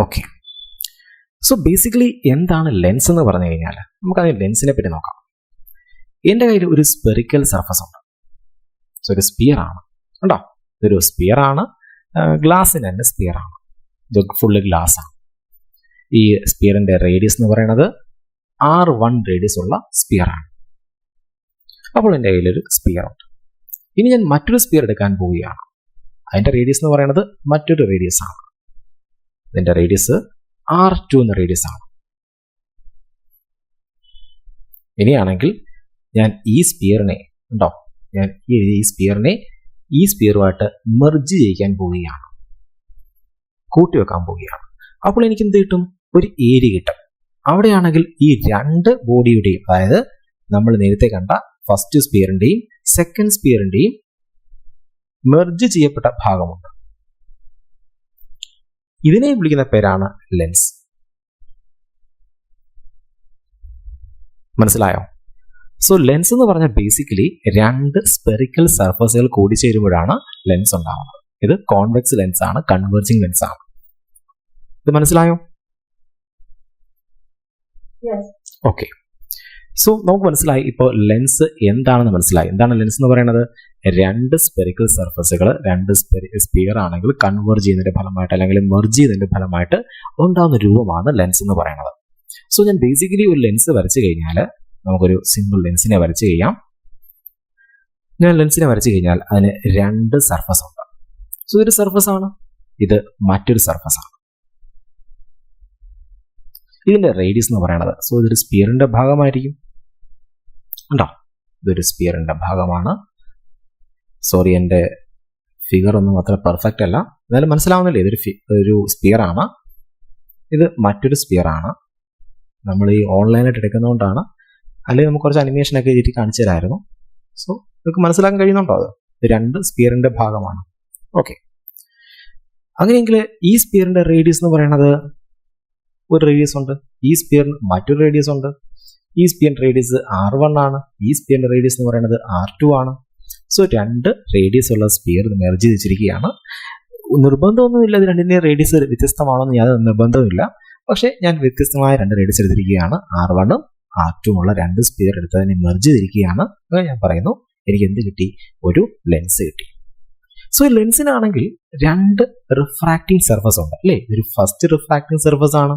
Okay. So basically എന്താണ് lens എന്ന് പറഞ്ഞു കഴിഞ്ഞാൽ നമുക്കതിന് ലെൻസിനെ പറ്റി നോക്കാം. എൻ്റെ കയ്യിൽ ഒരു സ്പെറിക്കൽ സർഫസ് ഉണ്ട്. സോ ഒരു സ്പിയർ ആണ് ഉണ്ടോ, ഇതൊരു സ്പിയർ ആണ്, ഗ്ലാസിന് തന്നെ സ്പിയർ ആണ്, ഇത് ഫുള്ള് ഗ്ലാസ് ആണ്. ഈ സ്പിയറിൻ്റെ റേഡിയസ് എന്ന് പറയുന്നത് R1 റേഡിയസ് ഉള്ള സ്പിയർ ആണ്. അപ്പോൾ എൻ്റെ കയ്യിലൊരു സ്പിയർ ഉണ്ട്. ഇനി ഞാൻ മറ്റൊരു സ്പിയർ എടുക്കാൻ പോവുകയാണ്. അതിൻ്റെ റേഡിയസ് എന്ന് പറയുന്നത് മറ്റൊരു റേഡിയസ് ആണ്. ഇതിൻ്റെ റേഡിയസ് R2 എന്ന റേഡിയസ് ആണ്. ഇനിയാണെങ്കിൽ ഞാൻ ഈ സ്പിയറിനെ ഉണ്ടോ, ഞാൻ ഈ സ്പിയറിനെ ഈ സ്പിയറുമായിട്ട് മെർജ് ചെയ്യിക്കാൻ പോവുകയാണ്, കൂട്ടിവെക്കാൻ പോവുകയാണ്. അപ്പോൾ എനിക്ക് എന്ത് കിട്ടും? ഒരു ഏരിയ കിട്ടും. അവിടെയാണെങ്കിൽ ഈ രണ്ട് ബോഡിയുടെയും, അതായത് നമ്മൾ നേരത്തെ കണ്ട ഫസ്റ്റ് സ്പിയറിൻ്റെയും സെക്കൻഡ് സ്പിയറിൻ്റെയും മെർജ് ചെയ്യപ്പെട്ട ഭാഗമുണ്ട്. ഇതിനെ വിളിക്കുന്ന പേരാണ് ലെൻസ്. മനസ്സിലായോ? സോ ലെൻസ് എന്ന് പറഞ്ഞാൽ ബേസിക്കലി രണ്ട് സ്പെറിക്കൽ സർഫസുകൾ കൂടിച്ചേരുമ്പോഴാണ് ലെൻസ് ഉണ്ടാവുന്നത്. ഇത് കോൺവെക്സ് ലെൻസ് ആണ്, കൺവെർജിങ് ലെൻസ് ആണ്. ഇത് മനസ്സിലായോ? ഓക്കെ. സോ നമുക്ക് മനസ്സിലായി ഇപ്പോൾ ലെൻസ് എന്താണെന്ന് മനസ്സിലായി. എന്താണ് ലെൻസ് എന്ന് പറയുന്നത്? രണ്ട് സ്പെറിക്കൽ സർഫസുകൾ, രണ്ട് സ്പിയർ ആണെങ്കിൽ കൺവേർജ് ചെയ്യുന്നതിന്റെ ഫലമായിട്ട് അല്ലെങ്കിൽ മെർജ് ചെയ്യുന്നതിന്റെ ഫലമായിട്ട് ഉണ്ടാകുന്ന രൂപമാണ് ലെൻസ് എന്ന് പറയുന്നത്. സോ ഞാൻ ബേസിക്കലി ഒരു ലെൻസ് വരച്ചു കഴിഞ്ഞാൽ, നമുക്കൊരു സിമ്പിൾ ലെൻസിനെ വരച്ചു കഴിയാം. ഞാൻ ലെൻസിനെ വരച്ചു കഴിഞ്ഞാൽ അതിന് രണ്ട് സർഫസ് ഉണ്ട്. സോ ഇതൊരു സർഫസ് ആണ്, ഇത് മറ്റൊരു സർഫസ് ആണ്. ഇതിന്റെ റേഡിയസ് എന്ന് പറയുന്നത്, സോ ഇതൊരു സ്പിയറിന്റെ ഭാഗമായിരിക്കും ഉണ്ടോ, ഇതൊരു സ്പിയറിന്റെ ഭാഗമാണ്. സോറി, എൻ്റെ ഫിഗർ ഒന്നും അത്ര പെർഫെക്റ്റ് അല്ല, എന്നാലും മനസ്സിലാവുന്നില്ലേ? ഇതൊരു സ്പിയർ ആണ്, ഇത് മറ്റൊരു സ്പിയർ ആണ്. നമ്മൾ ഈ ഓൺലൈനായിട്ട് എടുക്കുന്നതുകൊണ്ടാണ്, അല്ലെങ്കിൽ നമുക്ക് കുറച്ച് അനിമേഷനൊക്കെ എഴുതി കാണിച്ചു തരാമായിരുന്നു. സോ നിങ്ങൾക്ക് മനസ്സിലാക്കാൻ കഴിയുന്നുണ്ടോ? അത് രണ്ട് സ്പിയറിന്റെ ഭാഗമാണ്. ഓക്കെ. അങ്ങനെയെങ്കിൽ ഈ സ്പിയറിന്റെ റേഡിയസ് എന്ന് പറയുന്നത് ഒരു റേഡിയസ് ഉണ്ട്, ഈ സ്പിയറിന് മറ്റൊരു റേഡിയസ് ഉണ്ട്. ഈ സ്പിയറിന്റെ റേഡിയസ് R1 ആണ്, ഈ സ്പിയറിന്റെ റേഡിയസ് എന്ന് പറയുന്നത് R2 ആണ്. സോ രണ്ട് റേഡിയസ് ഉള്ള സ്പിയർ മെർജ് ചെയ്ത് വെച്ചിരിക്കുകയാണ്. നിർബന്ധമൊന്നുമില്ല ഇത് രണ്ടിൻ്റെയും റേഡിയസ് വ്യത്യസ്തമാണെന്ന് യാതൊരു നിർബന്ധവുമില്ല. പക്ഷേ ഞാൻ വ്യത്യസ്തമായ രണ്ട് റേഡിയസ് എടുത്തിരിക്കുകയാണ്. R1ഉം R2ഉം ഉള്ള രണ്ട് സ്പിയർ എടുത്തതിനെ മെർജ് ചെയ്തിരിക്കുകയാണ്. ഞാൻ പറയുന്നു എനിക്ക് എന്ത് കിട്ടി? ഒരു ലെൻസ് കിട്ടി. സോ ഈ ലെൻസിനാണെങ്കിൽ രണ്ട് റിഫ്രാക്റ്റിംഗ് സർഫസ് ഉണ്ട് അല്ലേ? ഇതൊരു ഫസ്റ്റ് റിഫ്രാക്റ്റിംഗ് സർഫസ് ആണ്,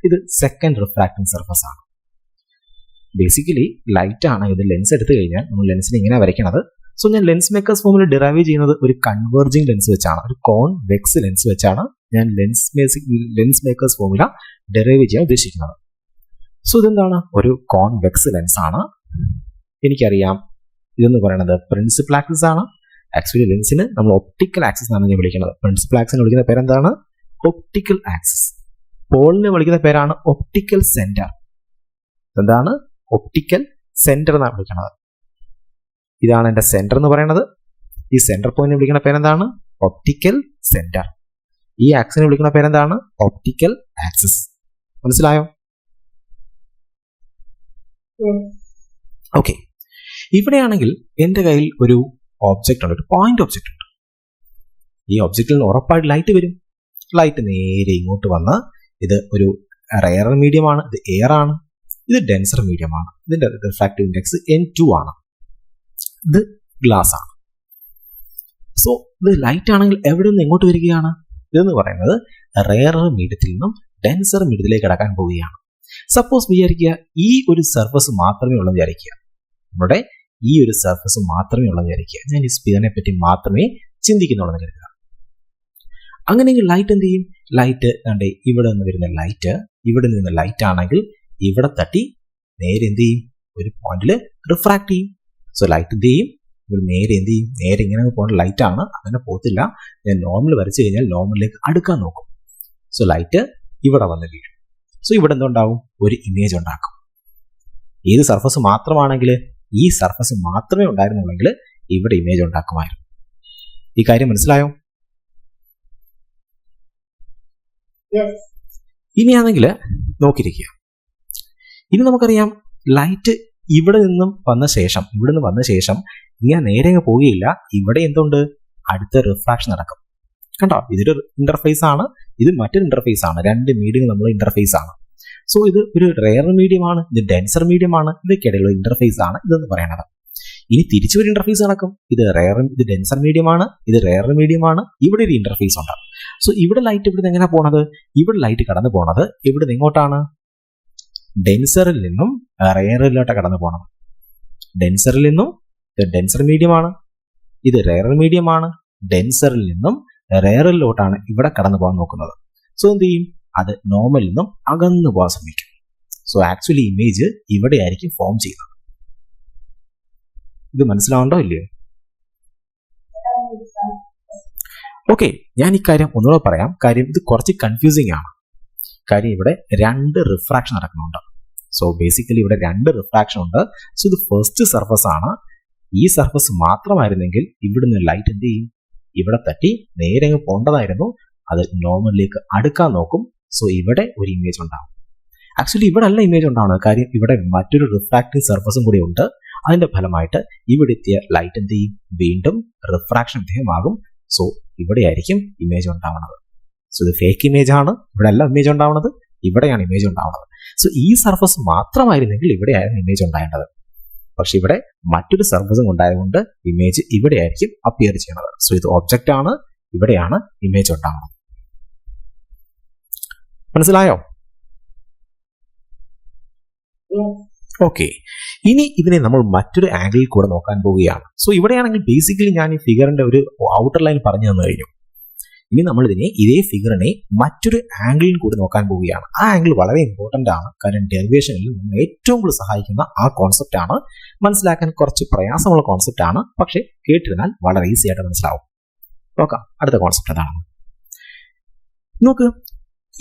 ഇത് സെക്കൻഡ് റിഫ്രാക്റ്റിംഗ് സർഫസ് ആണ്. ബേസിക്കലി ലൈറ്റ് ആണ്. ഇത് ലെൻസ് എടുത്തു കഴിഞ്ഞാൽ നമ്മൾ ലെൻസിനെ ഇങ്ങനെ വരയ്ക്കണത്. സോ ഞാൻ ലെൻസ് മേക്കേഴ്സ് ഫോമിൽ ഡിറൈവ് ചെയ്യുന്നത് ഒരു കൺവേർജിങ് ലെൻസ് വെച്ചാണ്, ഒരു കോൺവെക്സ് ലെൻസ് വെച്ചാണ് ഞാൻ ലെൻസ് മേക്കേഴ്സ് ഫോമുല ഡിറൈവ് ചെയ്യാൻ ഉദ്ദേശിക്കുന്നത്. സോ ഇതെന്താണ്? ഒരു കോൺവെക്സ് ലെൻസ് ആണ്. എനിക്കറിയാം ഇതെന്ന് പറയുന്നത് പ്രിൻസിപ്പൽ ആക്സിസ് ആണ്. ആക്ച്വലി ലെൻസിന് നമ്മൾ ഒപ്റ്റിക്കൽ ആക്സിസ് എന്നാണ് ഞാൻ വിളിക്കുന്നത്. പ്രിൻസിപ്പൽ ആക്സിനെ വിളിക്കുന്ന പേരെന്താണ്? Optical axis. പോളിനെ വിളിക്കുന്ന പേരാണ് ഒപ്റ്റിക്കൽ സെന്റർ. എന്താണ്? ഒപ്റ്റിക്കൽ സെന്റർ എന്നാണ് വിളിക്കുന്നത്. ഇതാണ് എൻ്റെ സെന്റർ എന്ന് പറയുന്നത്. ഈ സെന്റർ പോയിന്റ് വിളിക്കുന്ന പേരെന്താണ്? Optical centre. ഈ ആക്സിനെ വിളിക്കുന്ന പേരെന്താണ്? Optical axis. മനസ്സിലായോ? ഓക്കെ. ഇവിടെയാണെങ്കിൽ എൻ്റെ കയ്യിൽ ഒരു ഓബ്ജക്റ്റ് ഉണ്ട്, ഒരു പോയിന്റ് ഓബ്ജക്റ്റ് ഉണ്ട്. ഈ ഒബ്ജക്റ്റിൽ നിന്ന് ഉറപ്പായിട്ട് ലൈറ്റ് വരും. ലൈറ്റ് നേരെ ഇങ്ങോട്ട് വന്ന്, ഇത് ഒരു റെയർ മീഡിയമാണ്, ഇത് എയർ ആണ്, ഇത് ഡെൻസർ മീഡിയമാണ്. ഇതിന്റെ റിഫ്രാക്റ്റീവ് ഇൻഡെക്സ് N2 ആണ്, ഇത് ഗ്ലാസ് ആണ്. സോ ഇത് ലൈറ്റ് ആണെങ്കിൽ എവിടെ നിന്ന് എങ്ങോട്ട് വരികയാണ്? ഇതെന്ന് പറയുന്നത് റെയർ മീഡിയത്തിൽ നിന്നും ഡെൻസർ മീഡിയത്തിലേക്ക് കടക്കാൻ പോവുകയാണ്. സപ്പോസ് വിചാരിക്കുക ഈ ഒരു സർഫസ് മാത്രമേ ഉള്ളൂ വിചാരിക്കുക, നമ്മുടെ ഈ ഒരു സർഫസ് മാത്രമേ ഉള്ളൂ വിചാരിക്കുക. ഞാൻ ഈ സ്പിയറിനെ പറ്റി മാത്രമേ ചിന്തിക്കുന്നുള്ളൂ എന്ന് കരുതുക. അങ്ങനെയെങ്കിൽ ലൈറ്റ് എന്ത് ചെയ്യും? ലൈറ്റ് കണ്ടേ, ഇവിടെ നിന്ന് വരുന്ന ലൈറ്റ്, ഇവിടെ നിന്ന് ലൈറ്റ് ആണെങ്കിൽ ഇവിടെ തട്ടി നേരെ എന്ത് ചെയ്യും? ഒരു പോയിന്റിൽ റിഫ്രാക്ട് ചെയ്യും. സോ ലൈറ്റ് എന്ത് ചെയ്യും? ഇവിടെ നേരെ എന്ത് ചെയ്യും? നേരെ ഇങ്ങനെ പോകേണ്ട ലൈറ്റ് ആണ്, അങ്ങനെ പോകത്തില്ല. ഞാൻ നോർമൽ വരച്ചു കഴിഞ്ഞാൽ നോർമലിലേക്ക് അടുക്കാൻ നോക്കും. സോ ലൈറ്റ് ഇവിടെ വന്ന് വീഴും. സോ ഇവിടെ എന്തുണ്ടാവും? ഒരു ഇമേജ് ഉണ്ടാക്കും. ഏത് സർഫസ് മാത്രമാണെങ്കിൽ, ഈ സർഫസ് മാത്രമേ ഉണ്ടായിരുന്നുള്ളെങ്കിൽ ഇവിടെ ഇമേജ് ഉണ്ടാക്കുമായിരുന്നു. ഈ കാര്യം മനസ്സിലായോ? ഇനിയാണെങ്കിൽ നോക്കിയിരിക്കുക. ഇനി നമുക്കറിയാം ലൈറ്റ് ഇവിടെ നിന്നും വന്ന ശേഷം, ഇവിടെ നിന്ന് വന്ന ശേഷം ഇങ്ങനെ നേരെ അങ്ങ് പോവുകയില്ല. ഇവിടെ എന്തുണ്ട്? അടുത്ത റിഫ്രാക്ഷൻ നടക്കും. കണ്ടോ, ഇതൊരു ഇന്റർഫേസ് ആണ്, ഇത് മറ്റൊരു ഇന്റർഫേസ് ആണ്. രണ്ട് മീഡിയം നമ്മൾ ഇന്റർഫേസ് ആണ്. സോ ഇത് ഒരു റെയർ മീഡിയം ആണ്, ഇത് ഡെൻസർ മീഡിയം ആണ്, ഇതൊക്കെയിടയിലുള്ള ഇന്റർഫേസ് ആണ് ഇതെന്ന് പറയുന്നത്. ഇനി തിരിച്ചൊരു ഇന്റർഫേസ് നടക്കും. ഇത് ഡെൻസർ മീഡിയം ആണ്, ഇത് റെയർ മീഡിയം ആണ്, ഇവിടെ ഒരു ഇന്റർഫേസ് ഉണ്ട്. സോ ഇവിടെ ലൈറ്റ് ഇവിടുന്ന് എങ്ങനെയാണ് പോണത്? ഇവിടെ ലൈറ്റ് കടന്നു പോണത് ഇവിടുന്ന് എങ്ങോട്ടാണ്? ഡെൻസറിൽ നിന്നും റെയറിലോട്ടാണ് കടന്നു പോണത്. ഡെൻസറിൽ നിന്നും ഇത് ഡെൻസർ മീഡിയം ആണ്, ഇത് റെയർ മീഡിയം ആണ്, ഡെൻസറിൽ നിന്നും റെയറിലോട്ടാണ് ഇവിടെ കടന്നു പോകാൻ നോക്കുന്നത്. സോ എന്ത് ചെയ്യും? അത് നോർമലിൽ നിന്നും അകന്നു പോകാൻ ശ്രമിക്കും. സോ ആക്ച്വലി ഇമേജ് ഇവിടെ ആയിരിക്കും ഫോം ചെയ്യുന്നത്. ഇത് മനസ്സിലാവണ്ടോ ഇല്ലയോ? ഓക്കെ, ഞാൻ ഇക്കാര്യം ഒന്നുകൂടെ പറയാം. കാര്യം ഇത് കുറച്ച് കൺഫ്യൂസിങ് ആണ്. കാര്യം ഇവിടെ രണ്ട് റിഫ്രാക്ഷൻ നടക്കുന്നുണ്ട്. സോ ബേസിക്കലി ഇവിടെ രണ്ട് റിഫ്രാക്ഷൻ ഉണ്ട്. സോ ഇത് ഫസ്റ്റ് സർഫസ് ആണ്. ഈ സർഫസ് മാത്രമായിരുന്നെങ്കിൽ ഇവിടുന്ന് ലൈറ്റ് എന്ത് ചെയ്യും? ഇവിടെ തട്ടി നേരെ അങ്ങ് പോകേണ്ടതായിരുന്നു. അത് നോർമലിലേക്ക് അടുക്കാൻ നോക്കും. സോ ഇവിടെ ഒരു ഇമേജ് ഉണ്ടാവും. ആക്ച്വലി ഇവിടെ അല്ല ഇമേജ് ഉണ്ടാവുന്നത്. കാര്യം ഇവിടെ മറ്റൊരു റിഫ്രാക്റ്റീവ് സർഫസും കൂടി ഉണ്ട്. അതിന്റെ ഫലമായിട്ട് ഇവിടെ എത്തിയ ലൈറ്റ് എന്ത് ചെയ്യും? വീണ്ടും റിഫ്രാക്ഷൻ വിധേയമാകും. സോ ഇവിടെ ആയിരിക്കും ഇമേജ് ഉണ്ടാവുന്നത്. സോ ഇത് ഫേക്ക് ഇമേജ് ആണ്. ഇവിടെ അല്ല ഇമേജ് ഉണ്ടാവുന്നത്, ഇവിടെയാണ് ഇമേജ് ഉണ്ടാവുന്നത്. സോ ഈ സർഫസ് മാത്രമായിരുന്നെങ്കിൽ ഇവിടെയായിരുന്നു ഇമേജ് ഉണ്ടാവേണ്ടത്. പക്ഷെ ഇവിടെ മറ്റൊരു സർഫസും ഉണ്ടായതുകൊണ്ട് ഇമേജ് ഇവിടെ ആയിരിക്കും അപ്പിയർ ചെയ്യുന്നത്. സോ ഇത് ഒബ്ജക്റ്റ് ആണ്, ഇവിടെയാണ് ഇമേജ് ഉണ്ടാവുന്നത്. മനസ്സിലായോ? ഓക്കെ, ഇനി ഇതിനെ നമ്മൾ മറ്റൊരു ആംഗിളിൽ കൂടെ നോക്കാൻ പോവുകയാണ്. സോ ഇവിടെയാണെങ്കിൽ ബേസിക്കലി ഞാൻ ഈ ഫിഗറിന്റെ ഒരു ഔട്ടർ ലൈൻ പറഞ്ഞു തന്നു കഴിഞ്ഞു. ഇനി നമ്മൾ ഇതേ ഫിഗറിനെ മറ്റൊരു ആംഗിളിൽ കൂടി നോക്കാൻ പോവുകയാണ്. ആ ആംഗിൾ വളരെ ഇമ്പോർട്ടന്റ് ആണ്. കാരണം ഡെറിവേഷനിൽ നമ്മൾ ഏറ്റവും കൂടുതൽ സഹായിക്കുന്ന ആ കോൺസെപ്റ്റ് ആണ്. മനസ്സിലാക്കാൻ കുറച്ച് പ്രയാസമുള്ള കോൺസെപ്റ്റ് ആണ്, പക്ഷെ കേട്ടിരുന്നാൽ വളരെ ഈസി ആയിട്ട് മനസ്സിലാവും. നോക്കാം അടുത്ത കോൺസെപ്റ്റ് എന്താണ്. നോക്ക്,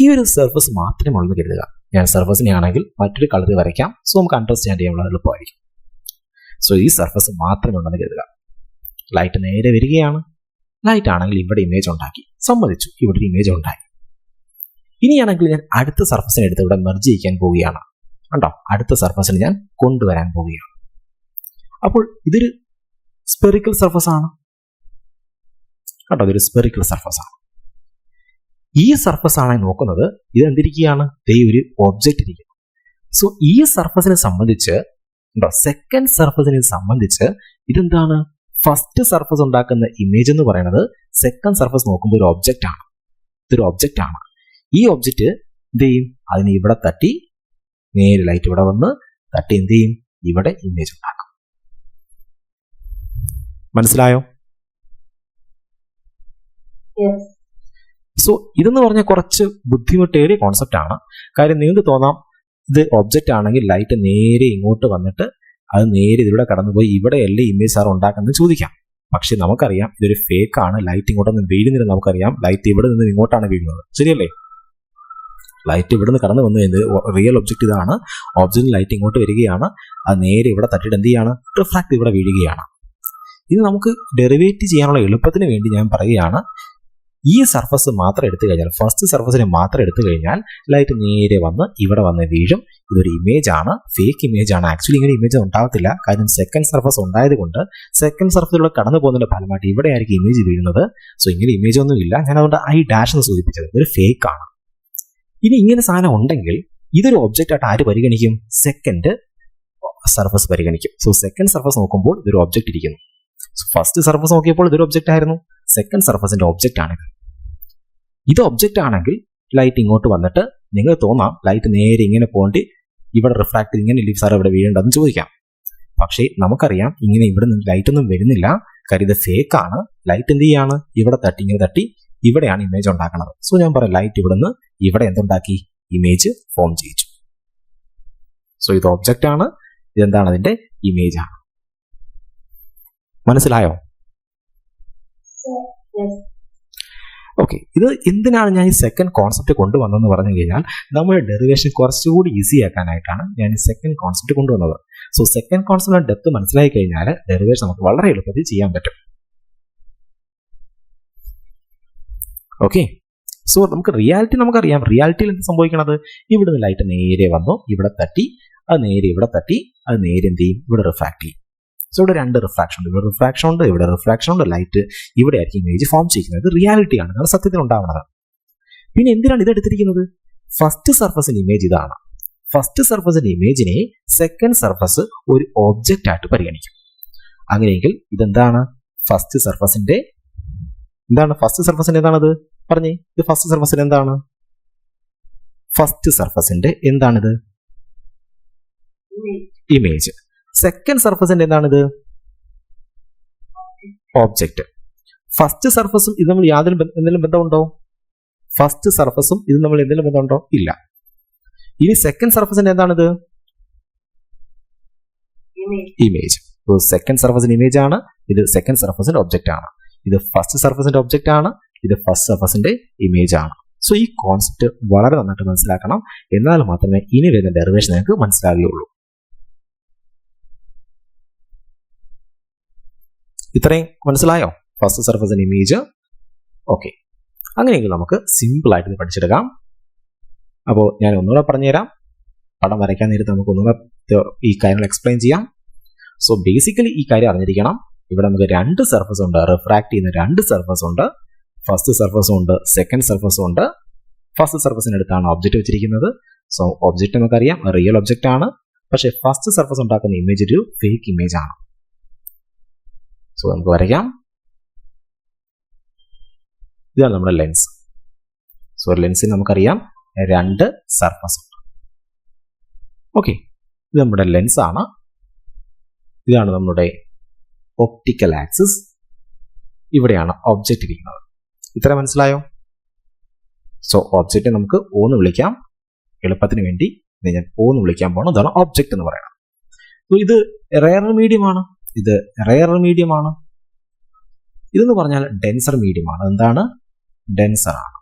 ഈ ഒരു സർഫസ് മാത്രമേ ഉള്ളൂ കരുതുക. ഞാൻ സർഫസിനെ ആണെങ്കിൽ മറ്റൊരു കളറിൽ വരയ്ക്കാം. സോ നമുക്ക് അണ്ടർസ്റ്റാൻഡ് ചെയ്യാനുള്ള എളുപ്പമായിരിക്കും. സോ ഈ സർഫസ് മാത്രമേ ഉണ്ടെന്ന് കരുതുക. ലൈറ്റ് നേരെ വരികയാണ്. ലൈറ്റ് ആണെങ്കിൽ ഇവിടെ ഇമേജ് ഉണ്ടാക്കി, സമ്മതിച്ചു, ഇവിടെ ഒരു ഇമേജ് ഉണ്ടാക്കി. ഇനിയാണെങ്കിൽ ഞാൻ അടുത്ത സർഫസിനെ എടുത്ത് ഇവിടെ മെർജ് ചെയ്യിക്കാൻ പോവുകയാണ്. കണ്ടോ, അടുത്ത സർഫസിനെ ഞാൻ കൊണ്ടുവരാൻ പോവുകയാണ്. അപ്പോൾ ഇതൊരു സ്പെറിക്കൽ സർഫസ് ആണ്. കണ്ടോ, ഇതൊരു സ്പെറിക്കൽ സർഫസ് ആണ്. ഈ സർഫസ് ആണ് നോക്കുന്നത്. ഇത് എന്തിരിക്കുകയാണ്? ഒരു ഒബ്ജക്റ്റ് ഇരിക്കുന്നു. സോ ഈ സർഫസിനെ സംബന്ധിച്ച് സെക്കൻഡ് സർഫസിനെ സംബന്ധിച്ച് ഇതെന്താണ്? ഫസ്റ്റ് സർഫസ് ഉണ്ടാക്കുന്ന ഇമേജ് എന്ന് പറയുന്നത് സെക്കൻഡ് സർഫസ് നോക്കുമ്പോൾ ഒരു ഒബ്ജക്റ്റ് ആണ്. ഇതൊരു ഒബ്ജക്റ്റ് ആണ്. ഈ ഒബ്ജക്റ്റ് എന്ത് ചെയ്യും? അതിന് ഇവിടെ തട്ടി നേരെ ലൈറ്റ് ഇവിടെ വന്ന് തട്ടി എന്ത് ചെയ്യും? ഇവിടെ ഇമേജ് ഉണ്ടാക്കും. മനസ്സിലായോ? സോ ഇതെന്ന് പറഞ്ഞാൽ കുറച്ച് ബുദ്ധിമുട്ടേറിയ കോൺസെപ്റ്റ് ആണ്. കാര്യം നിങ്ങൾക്ക് തോന്നാം ഇത് ഒബ്ജക്റ്റ് ആണെങ്കിൽ ലൈറ്റ് നേരെ ഇങ്ങോട്ട് വന്നിട്ട് അത് നേരെ ഇതിലൂടെ കടന്നുപോയി ഇവിടെയല്ലേ ഇമേജ് സാർ ഉണ്ടാക്കുന്നത് ചോദിക്കാം. പക്ഷെ നമുക്കറിയാം ഇതൊരു ഫേക്ക് ആണ്. ലൈറ്റ് ഇങ്ങോട്ടൊന്നും വീഴുന്നില്ല. നമുക്കറിയാം ലൈറ്റ് ഇവിടെ നിന്ന് ഇങ്ങോട്ടാണ് വീഴുന്നത്. ശരിയല്ലേ? ലൈറ്റ് ഇവിടെ നിന്ന് കടന്നു വന്നു കഴിഞ്ഞാൽ റിയൽ ഒബ്ജക്റ്റ് ഇതാണ്. ഒബ്ജക്റ്റിൽ ലൈറ്റ് ഇങ്ങോട്ട് വരികയാണ്. അത് നേരെ ഇവിടെ തട്ടിയിട്ട് എന്ത് ചെയ്യാണ്? റിഫ്രാക്ട് ഇവിടെ വീഴുകയാണ്. ഇത് നമുക്ക് ഡെറിവേറ്റ് ചെയ്യാനുള്ള എളുപ്പത്തിന് വേണ്ടി ഞാൻ പറയുകയാണ്, ഈ സർഫസ് മാത്രം എടുത്തു കഴിഞ്ഞാൽ, ഫസ്റ്റ് സർഫസിനെ മാത്രം എടുത്തു കഴിഞ്ഞാൽ ലൈറ്റ് നേരെ വന്ന് ഇവിടെ വന്ന് വീഴും. ഇതൊരു ഇമേജ് ആണ്, ഫേക്ക് ഇമേജ് ആണ്. ആക്ച്വലി ഇങ്ങനെ ഇമേജ് ഉണ്ടാകത്തില്ല. കാരണം സെക്കൻഡ് സർഫസ് ഉണ്ടായത് കൊണ്ട് സെക്കൻഡ് സർഫസിലൂടെ കടന്നു പോകുന്നതിന്റെ ഫലമായിട്ട് ഇവിടെ ആയിരിക്കും ഇമേജ് വീഴുന്നത്. സോ ഇങ്ങനെ ഇമേജ് ഒന്നും ഇല്ല. ഞാൻ അതുകൊണ്ട് ഐ ഡാഷ് എന്ന് സൂചിപ്പിച്ചത് ഇതൊരു ഫേക്ക് ആണ്. ഇനി ഇങ്ങനെ സാധനം ഉണ്ടെങ്കിൽ ഇതൊരു ഒബ്ജക്റ്റ് ആയിട്ട് ആര് പരിഗണിക്കും? സെക്കൻഡ് സർഫസ് പരിഗണിക്കും. സോ സെക്കൻഡ് സർഫസ് നോക്കുമ്പോൾ ഇതൊരു ഒബ്ജക്റ്റ് ഇരിക്കുന്നു. ഫസ്റ്റ് സർഫസ് നോക്കിയപ്പോൾ ഇതൊരു ഒബ്ജക്റ്റ് ആയിരുന്നു. സെക്കൻഡ് സർഫസിന്റെ ഒബ്ജക്റ്റ് ആണിത്. ഇത് ഒബ്ജക്റ്റ് ആണെങ്കിൽ ലൈറ്റ് ഇങ്ങോട്ട് വന്നിട്ട് നിങ്ങൾ തോന്നാം ലൈറ്റ് നേരെ ഇങ്ങനെ പോകേണ്ടി ഇവിടെ റിഫ്രാക്ട് ഇങ്ങനെ ലീവ് സാർ ഇവിടെ വീഴേണ്ടതെന്ന് ചോദിക്കാം. പക്ഷേ നമുക്കറിയാം ഇങ്ങനെ ഇവിടെ നിന്ന് ലൈറ്റ് ഒന്നും വരുന്നില്ല. കാര്യം ഇത് ഫേക്ക് ആണ്. ലൈറ്റ് എന്ത് ചെയ്യാണ്? ഇവിടെ തട്ടി ഇങ്ങനെ തട്ടി ഇവിടെയാണ് ഇമേജ് ഉണ്ടാക്കുന്നത്. സോ ഞാൻ പറയാം ലൈറ്റ് ഇവിടെ നിന്ന് ഇവിടെ എന്തുണ്ടാക്കി? ഇമേജ് ഫോം ചെയ്യിച്ചു. സോ ഇത് ഒബ്ജക്റ്റ് ആണ്. ഇതെന്താണ്? അതിന്റെ ഇമേജ് ആണ്. മനസ്സിലായോ? ഓക്കെ, ഇത് എന്തിനാണ് ഞാൻ ഈ സെക്കൻഡ് കോൺസെപ്റ്റ് കൊണ്ടുവന്നതെന്ന് പറഞ്ഞു കഴിഞ്ഞാൽ നമ്മുടെ ഡെറിവേഷൻ കുറച്ചുകൂടി ഈസി ആക്കാനായിട്ടാണ് ഞാൻ ഈ സെക്കൻഡ് കോൺസെപ്റ്റ് കൊണ്ടുവന്നത്. സോ സെക്കൻഡ് കോൺസെപ്റ്റിന്റെ ഡെപ്ത് മനസ്സിലായി കഴിഞ്ഞാൽ ഡെറിവേഷൻ നമുക്ക് വളരെ എളുപ്പത്തിൽ ചെയ്യാൻ പറ്റും. ഓക്കെ, സോ നമുക്ക് നമുക്കറിയാം റിയാലിറ്റിയിൽ എന്ത് സംഭവിക്കണത്? ഇവിടുന്ന് ലൈറ്റ് നേരെ വന്നു ഇവിടെ തട്ടി, അത് നേരെ ഇവിടെ തട്ടി, അത് നേരെ എന്ത് ചെയ്യും? ഇവിടെ റിഫ്രാക്ട് ചെയ്യും. സോ ഇവിടെ രണ്ട് റിഫ്രാക്ഷൻ ഉണ്ട്, ഇവിടെ റിഫ്രാക്ഷൻ ഉണ്ട്, ഇവിടെ റിഫ്രാക്ഷൻ ഉണ്ട്, ലൈറ്റ് ഇവിടെ ആയിരിക്കും ഇമേജ് ഫോം ചെയ്യുന്നത്. ഇത് റിയാലിറ്റിയാണ്, അത് സത്യത്തിൽ ഉണ്ടാവുന്നത്. പിന്നെ എന്തിനാണ് ഇത് എടുത്തിരിക്കുന്നത്? ഫസ്റ്റ് സർഫസിന്റെ ഇമേജ് ഇതാണ്. ഫസ്റ്റ് സർഫസിന്റെ ഇമേജിനെ സെക്കൻഡ് സർഫസ് ഒരു ഓബ്ജക്റ്റ് ആയിട്ട് പരിഗണിക്കും. അങ്ങനെയെങ്കിൽ ഇതെന്താണ്? ഫസ്റ്റ് സർഫസിന്റെ എന്താണ്? ഫസ്റ്റ് സർഫസിന്റെ എന്താണത് പറഞ്ഞേ? ഇത് ഫസ്റ്റ് സർഫസിന്റെ എന്താണ്? ഫസ്റ്റ് സർഫസിന്റെ എന്താണിത്? ഇമേജ്. സെക്കൻഡ് സർഫസിന്റെ എന്താണിത്? ഓബ്ജക്റ്റ്. ഫസ്റ്റ് സർഫസും ഇത് നമ്മൾ എന്തെങ്കിലും ബന്ധമുണ്ടോ? ഫസ്റ്റ് സർഫസും ഇത് നമ്മൾ എന്തെങ്കിലും ബന്ധമുണ്ടോ? ഇല്ല. ഇനി സെക്കൻഡ് സർഫസിന്റെ എന്താണിത്? ഇമേജ്. സെക്കൻഡ് സർഫസിന്റെ ഇമേജ് ആണ്, ഇത് സെക്കൻഡ് സർഫസിന്റെ ഒബ്ജക്റ്റ് ആണ്. ഇത് ഫസ്റ്റ് സർഫസിന്റെ ഒബ്ജക്റ്റ് ആണ്, ഇത് ഫസ്റ്റ് സർഫസിന്റെ ഇമേജ് ആണ്. സോ ഈ കോൺസെപ്റ്റ് വളരെ നന്നായിട്ട് മനസ്സിലാക്കണം, എന്നാൽ മാത്രമേ ഇനി വരുന്ന ഡെറിവേഷൻ നിങ്ങൾക്ക് മനസ്സിലാകുകയുള്ളൂ. ഇത്രയും മനസ്സിലായോ? First സർഫസിന്റെ image. ഓക്കെ, അങ്ങനെയെങ്കിൽ നമുക്ക് സിമ്പിൾ ആയിട്ട് ഇത് പഠിച്ചെടുക്കാം. അപ്പോൾ ഞാൻ ഒന്നുകൂടെ പറഞ്ഞുതരാം. പടം വരയ്ക്കാൻ നേരത്ത് നമുക്ക് ഒന്നുകൂടെ ഈ കാര്യങ്ങൾ എക്സ്പ്ലെയിൻ ചെയ്യാം. സോ ബേസിക്കലി ഈ കാര്യം അറിഞ്ഞിരിക്കണം. ഇവിടെ നമുക്ക് രണ്ട് സർഫസ് ഉണ്ട്, റിഫ്രാക്ട് ചെയ്യുന്ന രണ്ട് സർഫസ് ഉണ്ട്. ഫസ്റ്റ് സർഫസും ഉണ്ട്, സെക്കൻഡ് സർഫസും ഉണ്ട്. ഫസ്റ്റ് സർഫസിന് അടുത്താണ് ഒബ്ജക്റ്റ് വെച്ചിരിക്കുന്നത്. സോ ഒബ്ജക്റ്റ് നമുക്കറിയാം റിയൽ ഒബ്ജക്റ്റ് ആണ്, പക്ഷേ ഫസ്റ്റ് സർഫസ് ഉണ്ടാക്കുന്ന ഇമേജ് ഒരു ഫേക്ക് ഇമേജ് ആണ്. സോ നമുക്ക് വരയ്ക്കാം. ഇതാണ് നമ്മുടെ ലെൻസ്. സോ ലെൻസിന് നമുക്കറിയാം രണ്ട് സർഫസ് ഉണ്ട്. ഓക്കെ, ഇത് നമ്മുടെ ലെൻസ് ആണ്. ഇതാണ് നമ്മുടെ ഒപ്റ്റിക്കൽ ആക്സിസ്. ഇവിടെയാണ് ഒബ്ജക്റ്റ് ഇരിക്കുന്നത്. ഇത്ര മനസ്സിലായോ? സോ ഒബ്ജക്റ്റ് നമുക്ക് ഓന്ന് വിളിക്കാം. എളുപ്പത്തിന് വേണ്ടി ഞാൻ ഓന്ന് വിളിക്കാൻ പോകണം. ഇതാണ് ഒബ്ജക്റ്റ് എന്ന് പറയുന്നത്. സോ ഇത് റെയർ മീഡിയമാണ്, ഇത് റെയർ മീഡിയമാണ്. ഇതെന്ന് പറഞ്ഞാൽ ഡെൻസർ മീഡിയമാണ്. എന്താണ്? ഡെൻസർ ആണ്.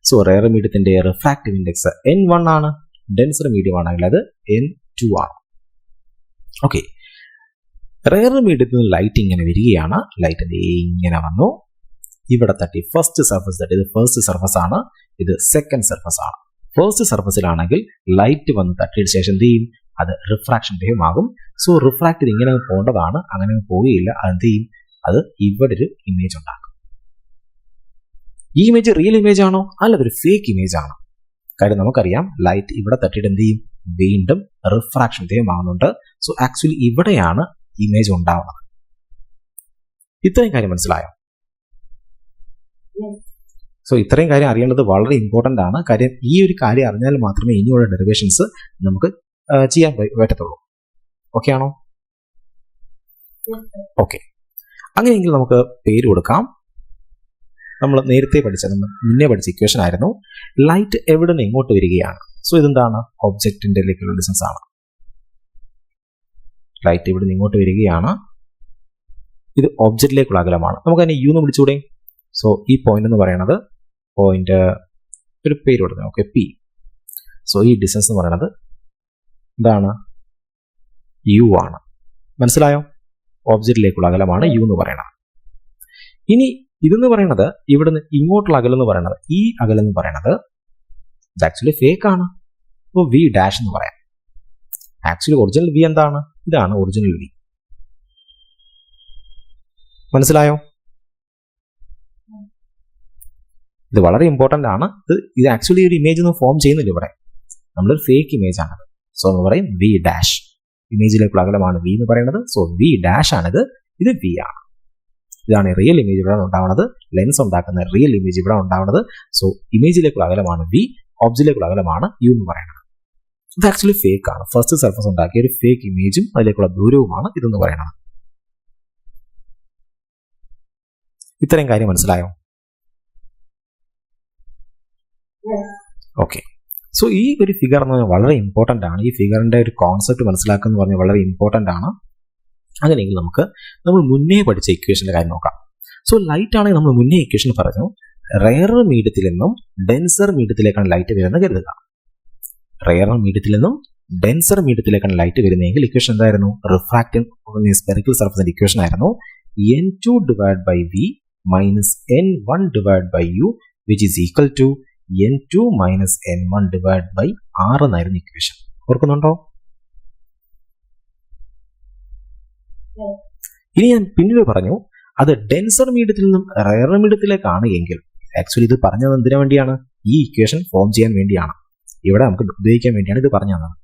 സോ റെയർ മീഡിയത്തിന്റെ റിഫ്രാക്റ്റീവ് ഇൻഡെക്സ് N1 ആണ്. ഡെൻസർ മീഡിയം ആണെങ്കിൽ അത് N2 ആണ്. ഓക്കെ, റെയർ മീഡിയത്തിൽ നിന്ന് ലൈറ്റ് ഇങ്ങനെ വരികയാണ്. ലൈറ്റ് ഇങ്ങനെ വന്നു, ഇവിടെ തട്ടി ഫസ്റ്റ് സർഫസ് തട്ടി. ഇത് ഫസ്റ്റ് സർഫസ് ആണ്, ഇത് സെക്കൻഡ് സർഫസ് ആണ്. ഫസ്റ്റ് സർഫസിലാണെങ്കിൽ ലൈറ്റ് വന്ന് തട്ടിയതിനു ശേഷം എന്ത് ചെയ്യും? അത് റിഫ്രാക്ഷൻ വേവ് ആകും. സോ റിഫ്രാക്ട് ഇങ്ങനെ പോകേണ്ടതാണ്, അങ്ങനെ പോവുകയില്ല. അതെന്ത് ചെയ്യും? അത് ഇവിടെ ഒരു ഇമേജ് ഉണ്ടാക്കും. ഈ ഇമേജ് റിയൽ ഇമേജ് ആണോ? അല്ല, അതൊരു ഫേക്ക് ഇമേജ് ആണ്. കാര്യം നമുക്കറിയാം ലൈറ്റ് ഇവിടെ തട്ടിയിട്ട് എന്ത് ചെയ്യും? വീണ്ടും റിഫ്രാക്ഷൻ വേവ് ആകുന്നുണ്ട്. സോ ആക്ച്വലി ഇവിടെയാണ് ഇമേജ് ഉണ്ടാവുന്നത്. ഇത്രയും കാര്യം മനസ്സിലായോ? സോ ഇത്രയും കാര്യം അറിയേണ്ടത് വളരെ ഇമ്പോർട്ടൻ്റ് ആണ്. കാര്യം ഈ ഒരു കാര്യം അറിഞ്ഞാൽ മാത്രമേ ഇനിയുള്ള ഡെറിവേഷൻസ് നമുക്ക് ചെയ്യാൻ പറ്റത്തുള്ളൂ. ഓക്കെ ആണോ? ഓക്കെ, അങ്ങനെയെങ്കിൽ നമുക്ക് പേര് കൊടുക്കാം. നമ്മൾ നേരത്തെ മുന്നേ പഠിച്ച ഇക്വേഷൻ ആയിരുന്നു. ലൈറ്റ് എവിടെ നിന്ന് എങ്ങോട്ട് വരികയാണ്? സോ ഇതെന്താണ്? ഒബ്ജക്റ്റിന്റെ ലേക്കുള്ള ഡിസ്റ്റൻസ് ആണ്. ലൈറ്റ് ഇവിടെ നിന്ന് ഇങ്ങോട്ട് വരികയാണ്, ഇത് ഒബ്ജക്റ്റിലേക്കുള്ള അകലമാണ്. നമുക്ക് അതിനെ യു എന്ന് വിളിച്ചുകൂടെ? സോ ഈ പോയിന്റ് എന്ന് പറയുന്നത് പോയിന്റ് ഒരു പേര് കൊടുക്കുന്നത്. Okay, P. സോ ഈ ഡിസ്റ്റൻസ് എന്ന് പറയുന്നത് എന്താണ്? യു ആണ്. മനസ്സിലായോ? ഒബ്ജക്റ്റിലേക്കുള്ള അകലമാണ് യു എന്ന് പറയുന്നത്. ഇനി ഇതെന്ന് പറയുന്നത് ഇവിടുന്ന് ഇങ്ങോട്ടുള്ള അകലം എന്ന് പറയുന്നത്, ഈ അകലം എന്ന് പറയുന്നത് ഇത് ആക്ച്വലി ഫേക്ക് ആണ്. അപ്പോൾ വി ഡാഷ് എന്ന് പറയാം. ആക്ച്വലി ഒറിജിനൽ വി എന്താണ്? ഇതാണ് ഒറിജിനൽ വി. മനസ്സിലായോ? ഇത് വളരെ ഇമ്പോർട്ടൻ്റ് ആണ്. ഇത് ആക്ച്വലി ഒരു ഇമേജ് ഒന്നും ഫോം ചെയ്യുന്നില്ല. ഇവിടെ നമ്മളൊരു ഫേക്ക് ഇമേജ് ആണത്. സോ എന്ന് പറയും വി ഡാഷ്. ഇമേജിലേക്കുള്ള അകലമാണ് വി എന്ന് പറയുന്നത്. സോ വി ഡാഷ് ആണിത്, ഇത് വി ആണ്. ഇതാണ് റിയൽ ഇമേജ് ഇവിടെ ഉണ്ടാവുന്നത്. ലെൻസ് ഉണ്ടാക്കുന്ന റിയൽ ഇമേജ് ഇവിടെ ഉണ്ടാവുന്നത്. സോ ഇമേജിലേക്കുള്ള അകലമാണ് വി, ഒബ്ജക്റ്റിലേക്കുള്ള അകലമാണ് യു എന്ന് പറയുന്നത്. ഇത് ആക്ച്വലി ഫേക്ക് ആണ്. ഫസ്റ്റ് സർഫസ് ഉണ്ടാക്കിയ ഒരു ഫേക്ക് ഇമേജും അതിലേക്കുള്ള ദൂരവുമാണ് ഇതെന്ന് പറയുന്നത്. ഇത്രയും കാര്യം മനസ്സിലായോ? ഓക്കെ, സോ ഈ ഒരു ഫിഗർ എന്ന് പറഞ്ഞാൽ വളരെ ഇമ്പോർട്ടൻ്റ് ആണ്. ഈ ഫിഗറിന്റെ ഒരു കോൺസെപ്റ്റ് മനസ്സിലാക്കുക എന്ന് പറഞ്ഞാൽ വളരെ ഇമ്പോർട്ടൻ്റ് ആണ്. അങ്ങനെയെങ്കിൽ നമ്മൾ മുന്നേ പഠിച്ച ഇക്വേഷന്റെ കാര്യം നോക്കാം. സോ ലൈറ്റ് ആണെങ്കിൽ നമ്മൾ മുന്നേ ഇക്വേഷൻ പറഞ്ഞു, റെയർ മീഡിയത്തിൽ നിന്നും ഡെൻസർ മീഡിയത്തിലേക്കാണ് ലൈറ്റ് വരുന്നത് കരുതുക. റെയർ മീഡിയത്തിൽ നിന്നും ഡെൻസർ മീഡിയത്തിലേക്കാണ് ലൈറ്റ് വരുന്നതെങ്കിൽ ഇക്വേഷൻ എന്തായിരുന്നു? റിഫ്രാക്റ്റീവ് സ്പെറിക്കൽ സർഫസിന്റെ ഇക്വേഷൻ ആയിരുന്നു N2 / V minus N1 / U, which is equal to N2 minus N1 / R എന്നായിരുന്നു ഇക്വേഷൻ. ഓർക്കുന്നുണ്ടോ? ഇനി ഞാൻ പിന്നീട് പറഞ്ഞു അത് ഡെൻസർ മീഡിയത്തിൽ നിന്നും റയർ മീഡിയത്തിലേക്കാണ് എങ്കിൽ ആക്ച്വലി ഇത് പറഞ്ഞത് എന്തിനു വേണ്ടിയാണ്? ഈ ഇക്വേഷൻ ഫോം ചെയ്യാൻ വേണ്ടിയാണ്, ഇവിടെ നമുക്ക് ഉപയോഗിക്കാൻ വേണ്ടിയാണ് ഇത് പറഞ്ഞു തന്നത്.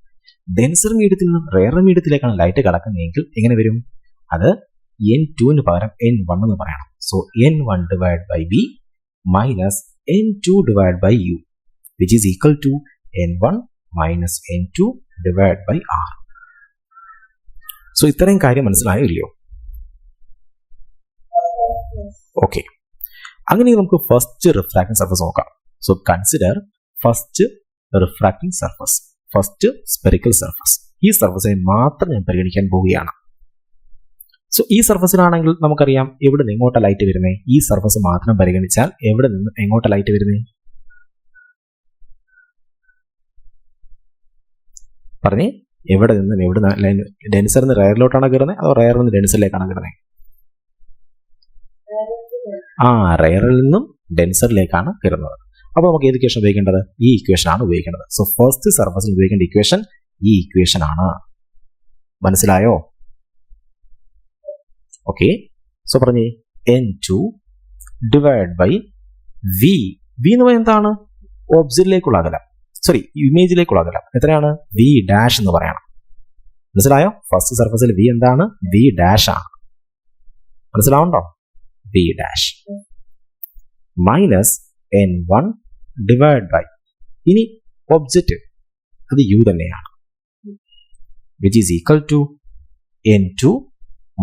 ഡെൻസർ മീഡിയത്തിൽ നിന്നും റയർ മീഡിയത്തിലേക്കാണ് ലൈറ്റ് കടക്കുന്നതെങ്കിൽ എങ്ങനെ വരും? അത് N2 പകരം N1 എന്ന് പറയണം. So N1 divided by B minus N2 divided by U which is equal to N1 minus N2 divided by R. So ഇത്രയും കാര്യം മനസ്സിലായോ ഇല്ലയോ? ഓക്കെ, അങ്ങനെ നമുക്ക് ഫസ്റ്റ് റിഫ്രാക്റ്റിംഗ് സർഫസ് നോക്കാം. So consider first refracting surface, first spherical surface. ഈ സർഫസിനെ മാത്രം ഞാൻ പരിഗണിക്കാൻ പോവുകയാണ്. സോ ഈ സർഫസിലാണെങ്കിൽ നമുക്കറിയാം എവിടെ നിന്ന് എങ്ങോട്ടാ ലൈറ്റ് വരുന്നത്. ഈ സർഫസ് മാത്രം പരിഗണിച്ചാൽ എവിടെ നിന്ന് എങ്ങോട്ടാ ലൈറ്റ് വരുന്നത്? പറഞ്ഞേ, എവിടെ നിന്ന് എവിടെ ഡെൻസറിൽ നിന്ന് റയറിലോട്ടാണ് കയറുന്നത് അതോ റയറിൽ നിന്ന് ഡെൻസറിലേക്കാണ് കയറുന്നത്? റയറിൽ നിന്നും ഡെൻസറിലേക്കാണ് കയറുന്നത്. അപ്പോൾ നമുക്ക് ഏത് ഇക്വേഷൻ ഉപയോഗിക്കേണ്ടത്? ഈ ഇക്വേഷൻ ആണ് ഉപയോഗിക്കേണ്ടത്. സോ ഫസ്റ്റ് സർഫസിൽ ഉപയോഗിക്കേണ്ട ഇക്വേഷൻ ഈ ഇക്വേഷൻ ആണ്. മനസ്സിലായോ? ഓക്കെ, സോ പറഞ്ഞേ N2 divide by V. V എന്ന് പറയുന്നത് എന്താണ്? ഒബ്ജക്റ്റിലേക്കുള്ള അകലം, സോറി ഇമേജിലേക്കുള്ള അകലം. എത്രയാണ്? V ഡാഷ് എന്ന് പറയണം. മനസ്സിലായോ? ഫസ്റ്റ് സർഫസിൽ V എന്താണ്? V ഡാഷ് ആണ്. മനസ്സിലാവുണ്ടോ? V dash minus N1 divide by, ഇനി ഒബ്ജക്റ്റ് അത് U തന്നെയാണ്, which is equal to N2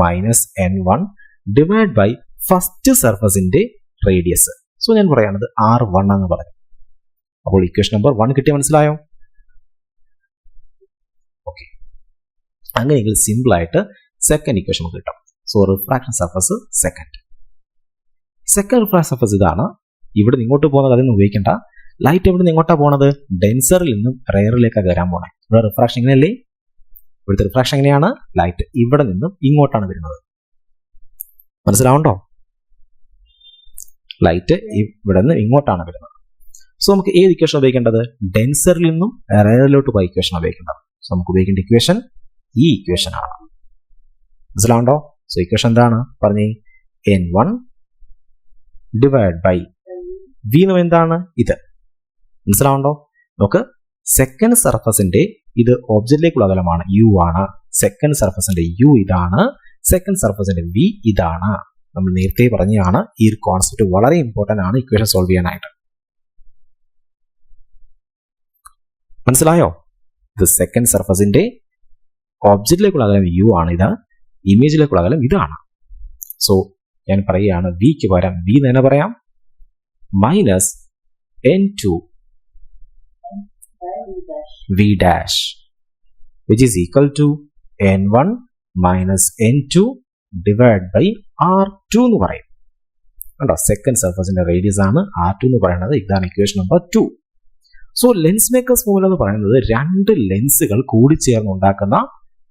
minus N1 divide by first സർഫസിന്റെ റേഡിയസ്. സോ ഞാൻ പറയുന്നത് R1 എന്ന് പറഞ്ഞു. അപ്പോൾ ഇക്വേഷൻ നമ്പർ 1 കിട്ടിയ മനസ്സിലായോ? ഓക്കെ, അങ്ങനെയെങ്കിൽ സിമ്പിൾ ആയിട്ട് സെക്കൻഡ് ഇക്വേഷൻ നമുക്ക് കിട്ടും. So refraction surface second refraction surface ഇതാണ്. ഇവിടെ നിന്ന് ഇങ്ങോട്ട് പോകുന്നത് അതൊന്നും ഉപയോഗിക്കേണ്ട. ലൈറ്റ് എവിടെ നിന്ന് ഇങ്ങോട്ടാണ് പോകുന്നത്? ഡെൻസറിൽ നിന്നും റയറിലേക്കാണ് കയറാൻ പോകുന്നത്. ഇവിടെ റിഫ്രാക്ഷൻ എങ്ങനെയല്ലേ? ഇവിടുത്തെ റിഫ്രാക്ഷൻ എങ്ങനെയാണ്? ലൈറ്റ് ഇവിടെ നിന്നും ഇങ്ങോട്ടാണ് വരുന്നത്. മനസ്സിലാവുണ്ടോ? ലൈറ്റ് ഇവിടെ നിന്ന് ഇങ്ങോട്ടാണ് വരുന്നത്. സോ നമുക്ക് ഏത് ഇക്വേഷൻ ഉപയോഗിക്കേണ്ടത്? ഡെൻസറിൽ നിന്നും റയറിലോട്ട് പോയ ഇക്വേഷൻ ഉപയോഗിക്കേണ്ടത്. സോ നമുക്ക് ഉപയോഗിക്കേണ്ട ഇക്വേഷൻ ഈ ഇക്വേഷൻ ആണ്. മനസ്സിലാവുണ്ടോ? സോ ഇക്വേഷൻ എന്താണ്? പറഞ്ഞേ, N1 ഡിവൈഡ് ബൈ V എന്ന് എന്താണ്? ഇത്. മനസ്സിലാവുണ്ടോ? നമുക്ക് സെക്കൻഡ് സർഫസിന്റെ ഇത് ഒബ്ജക്റ്റിലേക്കുള്ള അകലമാണ്, U ആണ്. സെക്കൻഡ് സർഫസിന്റെ U ഇതാണ്, സെക്കൻഡ് സർഫസിന്റെ V ഇതാണ്. നമ്മൾ നേരത്തെ പറഞ്ഞതാണ് ഈ ഒരു കോൺസെപ്റ്റ് വളരെ ഇമ്പോർട്ടന്റ് ആണ് ഇക്വേഷൻ സോൾവ് ചെയ്യാനായിട്ട്. മനസ്സിലായോ? ഇത് സെക്കൻഡ് സർഫസിന്റെ ഒബ്ജക്റ്റിലേക്കുള്ള അകലം U ആണ്, ഇത് ഇമേജിലേക്കുള്ള അകലം ഇതാണ്. സോ ഞാൻ പറയുകയാണ് വിക്ക് പകരം V എന്ന് തന്നെ പറയാം, minus N2 V dash which is equal to N1 minus N2 divided by R2 എന്ന് പറയും. കണ്ടോ, സെക്കൻഡ് സർഫസിന്റെ റേഡിയസ് ആണ് R2 എന്ന് പറയുന്നത്. ഇതാണ് equation number 2. So lens makers formula എന്ന് പറയുന്നത് രണ്ട് ലെൻസുകൾ കൂടിച്ചേർന്ന് ഉണ്ടാക്കുന്ന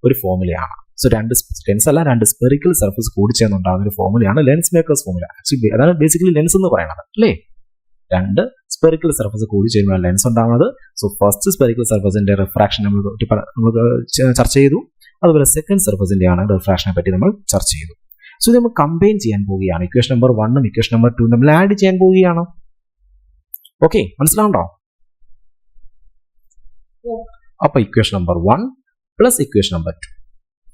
ഒരു ഫോർമുലയാണ്. സോ രണ്ട് ലെൻസ് അല്ല, രണ്ട് സ്പെറിക്കൽ സർഫസ് കൂടിച്ചേർന്ന് ഉണ്ടാകുന്ന ഒരു ഫോർമുലയാണ് ലെൻസ് മേക്കേഴ്സ് ഫോർമുല. ആക്ച്വലി അതാണ് ബേസിക്കലി ലെൻസ് എന്ന് പറയുന്നത് അല്ലേ? രണ്ട് സ്പെറിക്കൽ സർഫസ് കൂടി ചേരുമ്പോൾ ലെൻസ് ഉണ്ടാകുന്നത്. സോ ഫസ്റ്റ് സ്പെറിക്കൽ സർഫസിന്റെ റിഫ്രാക്ഷൻ നമ്മൾ ചർച്ച ചെയ്തു. അതുപോലെ സെക്കൻഡ് സർഫസിന്റെ ആണ് റിഫ്രാക്ഷനെ പറ്റി നമ്മൾ ചർച്ച ചെയ്തു. സോ ഇത് നമ്മൾ കമ്പൈൻ ചെയ്യാൻ പോവുകയാണ്. ഇക്വേഷൻ നമ്പർ 1ഉം ഇക്വേഷൻ നമ്പർ 2 നമ്മൾ ആഡ് ചെയ്യാൻ പോവുകയാണ്. ഓക്കെ, മനസ്സിലാവുണ്ടോ? അപ്പൊ equation number 1 plus equation number 2,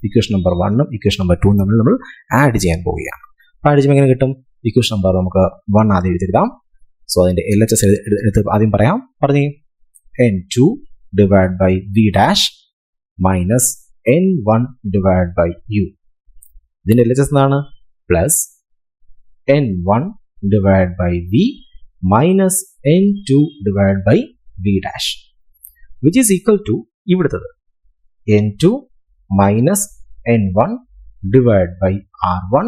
equation number 1ഉം ഇക്വേഷൻ നമ്പർ 2ഉം നമ്മൾ ആഡ് ചെയ്യാൻ പോവുകയാണ്. ആഡ് ചെയ്യുമ്പോൾ എങ്ങനെ കിട്ടും? ഇക്വേഷൻ നമ്പർ നമുക്ക് 1 ആദ്യം എഴുതിയെടുക്കാം. സോ അതിന്റെ LHS എടുത്ത് ആദ്യം പറയാം. പറഞ്ഞേ, N2 divide by V dash minus N1 divide by U. ഇതിന്റെ LHS എന്താണ്? Plus N1 divide by V minus N2 divide by V dash which is equal to ഇവിടുത്തത് N2 minus N1 divide by R1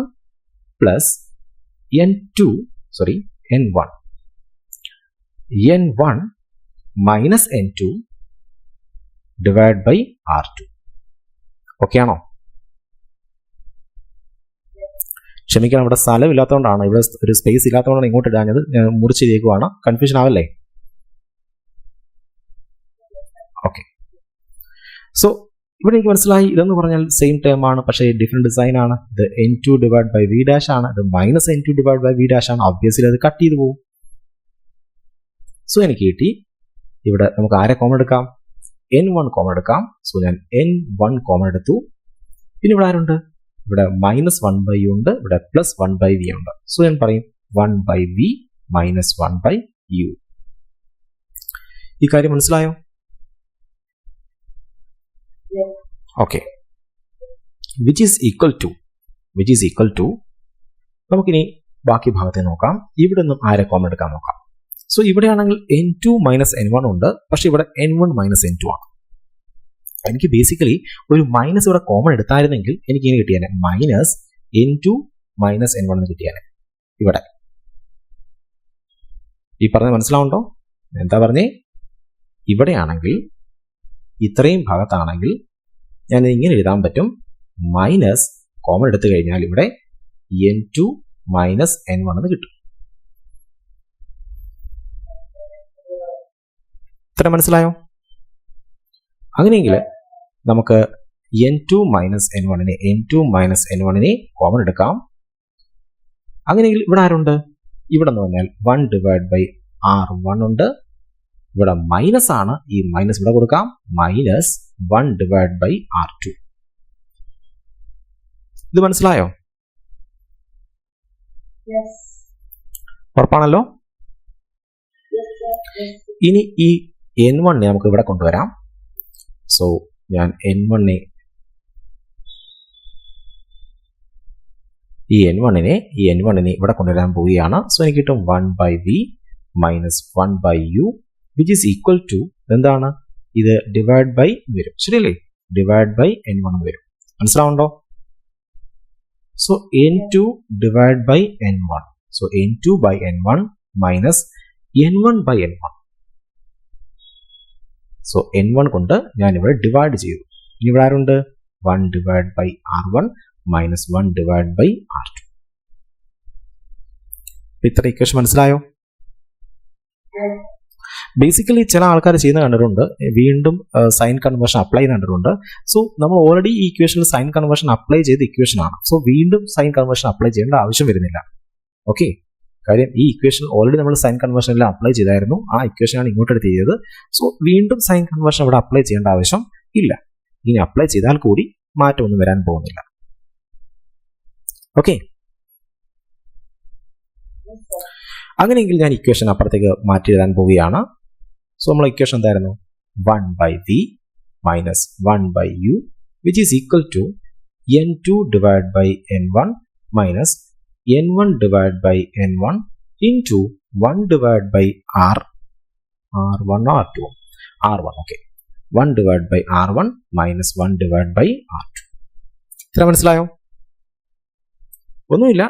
plus N1 minus N2 divide by R2. Okay ആണോ? ക്ഷമിക്കണം, ഇവിടെ സ്ഥലമില്ലാത്തതുകൊണ്ടാണ്, ഇവിടെ ഒരു space ഇല്ലാത്തതുകൊണ്ടാണ് ഇങ്ങോട്ട് ഇടാഞ്ഞത്. മുറിച്ചിരിക്കുവാണ്, കൺഫ്യൂഷൻ ആവല്ലേ? ഓക്കെ, സോ ഇവിടെ എനിക്ക് മനസ്സിലായി ഇതെന്ന് പറഞ്ഞാൽ സെയിം ടേം ആണ്, പക്ഷേ ഡിഫറെന്റ് ഡിസൈൻ ആണ്. ഇത് n2 divide by v dash ആണ്, ഇത് -n2 divide by v dash ആണ്. ഒബ്വിയസ്ലി അത് കട്ട് ചെയ്ത് പോകും. സോ എനിക്ക് കിട്ടി ഇവിടെ നമുക്ക് ആരെ കോമൺ എടുക്കാം? n1 കോമൺ എടുക്കാം. സോ ഞാൻ n1 കോമൺ എടുത്തു. പിന്നെ ഇവിടെ ആരുണ്ട്? ഇവിടെ -1/u ഉണ്ട്, ഇവിടെ +1/v ഉണ്ട്. സോ ഞാൻ പറയും 1/v -1/u. ഈ കാര്യം മനസ്സിലായോ? Okay. Which is equal to നമുക്കിനി ബാക്കി ഭാഗത്തെ നോക്കാം. ഇവിടെ നിന്നും ആരെ കോമൺ എടുക്കാൻ നോക്കാം. സോ ഇവിടെയാണെങ്കിൽ n2 -n1 ഉണ്ട്, പക്ഷെ ഇവിടെ n1 -n2 ആണ്. എനിക്ക് ബേസിക്കലി ഒരു മൈനസ് ഇവിടെ കോമൺ എടുത്തായിരുന്നെങ്കിൽ എനിക്ക് ഇനി കിട്ടിയാനെ -n2 -n1 എന്ന് കിട്ടിയാനെ. ഇവിടെ ഈ പറഞ്ഞത് മനസ്സിലാവുണ്ടോ? എന്താ പറഞ്ഞേ? ഇവിടെയാണെങ്കിൽ ഇത്രയും ഭാഗത്താണെങ്കിൽ ഞാൻ ഇങ്ങനെ എഴുതാൻ പറ്റും, മൈനസ് കോമൺ എടുത്തു കഴിഞ്ഞാൽ ഇവിടെ n2 -n1 എന്ന് കിട്ടും. ഇത്ര മനസ്സിലായോ? അങ്ങനെയെങ്കിൽ നമുക്ക് n2 -n1നെ കോമൺ എടുക്കാം. അങ്ങനെയെങ്കിൽ ഇവിടെ ആരുണ്ട്? ഇവിടെ എന്ന് പറഞ്ഞാൽ 1/r1 ഉണ്ട്. ഇവിടെ മൈനസ് ആണ്, ഈ മൈനസ് ഇവിടെ കൊടുക്കാം, -1/r2. ഇത് മനസ്സിലായോ? ഉറപ്പാണല്ലോ? ഇനി ഈ n1നെ നമുക്ക് ഇവിടെ കൊണ്ടുവരാം. സോ ഞാൻ n1നെ ഇവിടെ കൊണ്ടുവരാൻ പോവുകയാണ്. സോ എനിക്ക് കിട്ടും 1/v -1/u which is equal to എന്താണ്? ഇത് ഡിവൈഡ് ബൈ വരും, ശരിയല്ലേ? ഡിവൈഡ് ബൈ n1 വരും. മനസ്സിലാവുണ്ടോ? So n2 divide by n1. So n2 by n1 minus n1 by n1. So n1 കൊണ്ട് ഞാൻ ഇവിടെ ഡിവൈഡ് ചെയ്തു. ഇനി ഇവിടെ ആരുണ്ട്? 1/r1 -1/r2. ഇത്ര ഇക്വേഷൻ മനസ്സിലായോ? ബേസിക്കലി ചില ആൾക്കാർ ചെയ്യുന്ന കണ്ടിട്ടുണ്ട്, വീണ്ടും സൈൻ കൺവേർഷൻ അപ്ലൈ ചെയ്യുന്ന കണ്ടിട്ടുണ്ട്. സോ നമ്മൾ ഓൾറെഡി ഈ ഇക്വേഷനിൽ സൈൻ കൺവേർഷൻ അപ്ലൈ ചെയ്ത ഇക്വേഷൻ ആണ്. സോ വീണ്ടും സൈൻ കൺവേർഷൻ അപ്ലൈ ചെയ്യേണ്ട ആവശ്യം വരുന്നില്ല. ഓക്കെ, കാര്യം ഈ ഇക്വേഷൻ ഓൾറെഡി നമ്മൾ സൈൻ കൺവേർഷനിൽ അപ്ലൈ ചെയ്തായിരുന്നു. ആ ഇക്വേഷനാണ് ഇങ്ങോട്ട് എടുത്ത് ചെയ്തത്. സോ വീണ്ടും സൈൻ കൺവേർഷൻ ഇവിടെ അപ്ലൈ ചെയ്യേണ്ട ആവശ്യം ഇല്ല. ഇനി അപ്ലൈ ചെയ്താൽ കൂടി മാറ്റമൊന്നും വരാൻ പോകുന്നില്ല. ഓക്കെ, അങ്ങനെയെങ്കിൽ ഞാൻ ഇക്വേഷൻ അപ്പുറത്തേക്ക് മാറ്റി എഴുതാൻ പോവുകയാണ്. സോ നമ്മൾ ഇക്വേഷൻ എന്തായിരുന്നു? 1/v -1/u which is equal to n2 divided by n1 minus n1 divided by n1 into 1 divided by r1 or r2. r1, okay. 1 divided by r1 minus 1 divided by r2. ഇത്ര മനസ്സിലായോ? ഒന്നുമില്ല,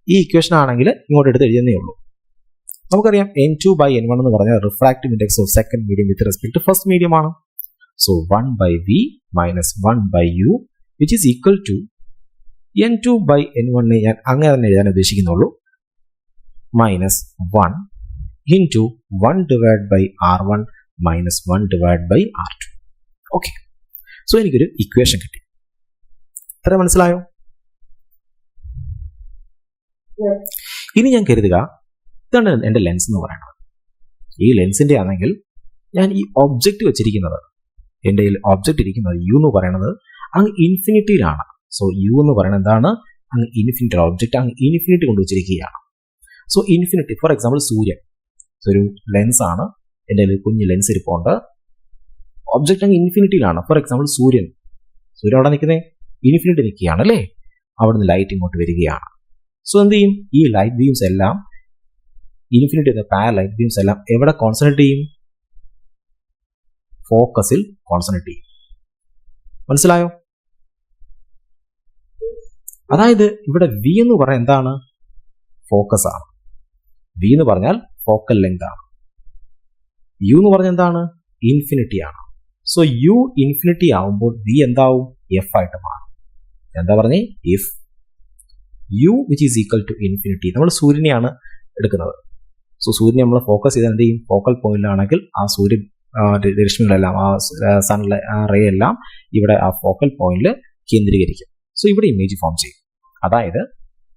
ഈ equation ആണെങ്കിൽ ഇങ്ങോട്ട് എടുത്ത് എഴുതുന്നേ ഉള്ളൂ. നമുക്കറിയാം n2 by n1 എന്ന് പറഞ്ഞാൽ refractive index of second medium with respect to first medium ആണ്. So 1/v -1/u which is equal to n2 by n1 നെ ഞാൻ അങ്ങനെ തന്നെ എഴുതാൻ ഉദ്ദേശിക്കുന്നുള്ളൂ, -1 into 1 divided by r1 minus 1 divided by r2. Okay, so എനിക്കൊരു equation കിട്ടി. ഇത്ര മനസ്സിലായോ? ഇനി ഞാൻ കരുതുക ഇതാണ് എൻ്റെ ലെൻസ് എന്ന് പറയുന്നത്. ഈ ലെൻസിൻ്റെ ആണെങ്കിൽ ഞാൻ ഈ ഒബ്ജക്റ്റ് വെച്ചിരിക്കുന്നത്, എൻ്റെ ഒബ്ജക്റ്റ് ഇരിക്കുന്നത് യു എന്ന് പറയുന്നത് അങ്ങ് ഇൻഫിനിറ്റിയിലാണ്. സോ യു എന്ന് പറയുന്നത് എന്താണ്? അങ്ങ് ഇൻഫിനിറ്റി, ഒബ്ജക്റ്റ് അങ്ങ് ഇൻഫിനിറ്റി കൊണ്ടുവച്ചിരിക്കുകയാണ്. സോ ഇൻഫിനിറ്റി, ഫോർ എക്സാമ്പിൾ സൂര്യൻ ഒരു ലെൻസ് ആണ്, എൻ്റെ കുഞ്ഞ് ലെൻസ് ഇരിപ്പുണ്ട്, ഒബ്ജക്റ്റ് അങ്ങ് ഇൻഫിനിറ്റിയിലാണ്. ഫോർ എക്സാമ്പിൾ സൂര്യൻ അവിടെ നിൽക്കുന്നത് ഇൻഫിനിറ്റി നിൽക്കുകയാണ് അല്ലേ? അവിടുന്ന് ലൈറ്റ് ഇങ്ങോട്ട് വരികയാണ്. സോ എന്ത് ചെയ്യും? ഈ ലൈറ്റ് ബീംസ് എല്ലാം ഇൻഫിനിറ്റി എന്ന പാരലൽ ലൈറ്റ് ബീംസ് എല്ലാം എവിടെ കോൺസെൻട്രേറ്റ് ചെയ്യും? ഫോക്കസിൽ കോൺസെൻട്രേറ്റ് ചെയ്യും. മനസ്സിലായോ? അതായത് ഇവിടെ വി എന്ന് പറഞ്ഞാൽ എന്താണ്? ഫോക്കസ് ആണ്. വി എന്ന് പറഞ്ഞാൽ ഫോക്കൽ ലെങ്ത് ആണ്. യു എന്ന് പറഞ്ഞാൽ എന്താണ്? ഇൻഫിനിറ്റി ആണ്. സോ യു ഇൻഫിനിറ്റി ആവുമ്പോൾ വി എന്താവും? എഫ് ആയിട്ട് മാറും. എന്താ പറഞ്ഞേ? If u which is equal to infinity, നമ്മൾ സൂര്യനെയാണ് എടുക്കുന്നത്. സോ സൂര്യനെ നമ്മൾ ഫോക്കസ് ചെയ്താൽ എന്ത് ചെയ്യും? ഫോക്കൽ പോയിന്റിലാണെങ്കിൽ ആ സൂര്യൻ രശ്മികളെല്ലാം, ആ സൺലൈ ആ റേ എല്ലാം ഇവിടെ ആ ഫോക്കൽ പോയിന്റിൽ കേന്ദ്രീകരിക്കും. സോ ഇവിടെ ഇമേജ് ഫോം ചെയ്യും. അതായത്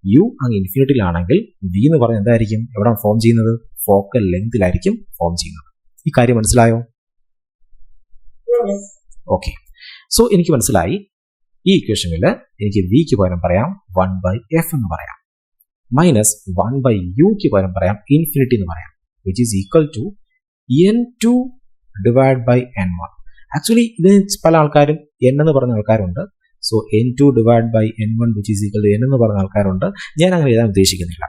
യു അങ്ങ് ഇൻഫിനിറ്റിയിലാണെങ്കിൽ വി എന്ന് പറഞ്ഞാൽ എന്തായിരിക്കും എവിടെ ഫോം ചെയ്യുന്നത്? ഫോക്കൽ ലെങ്തിലായിരിക്കും ഫോം ചെയ്യുന്നത്. ഈ കാര്യം മനസ്സിലായോ? ഓക്കെ. സോ എനിക്ക് മനസ്സിലായി. ഈ ഇക്വേഷനിൽ എനിക്ക് വിക്ക് പകരം പറയാം 1/f എന്ന് പറയാം, മൈനസ് 1/uക്ക് പകരം പറയാം ഇൻഫിനിറ്റി എന്ന് പറയാം, which is equal to n2 divide by n1. Actually ഇത് പല ആൾക്കാരും n എന്ന് പറഞ്ഞ ആൾക്കാരുണ്ട്. So n2 divide by n1 which is equal to n എന്ന് പറഞ്ഞ ആൾക്കാരുണ്ട്. ഞാൻ അങ്ങനെ എഴുതാൻ ഉദ്ദേശിക്കുന്നില്ല.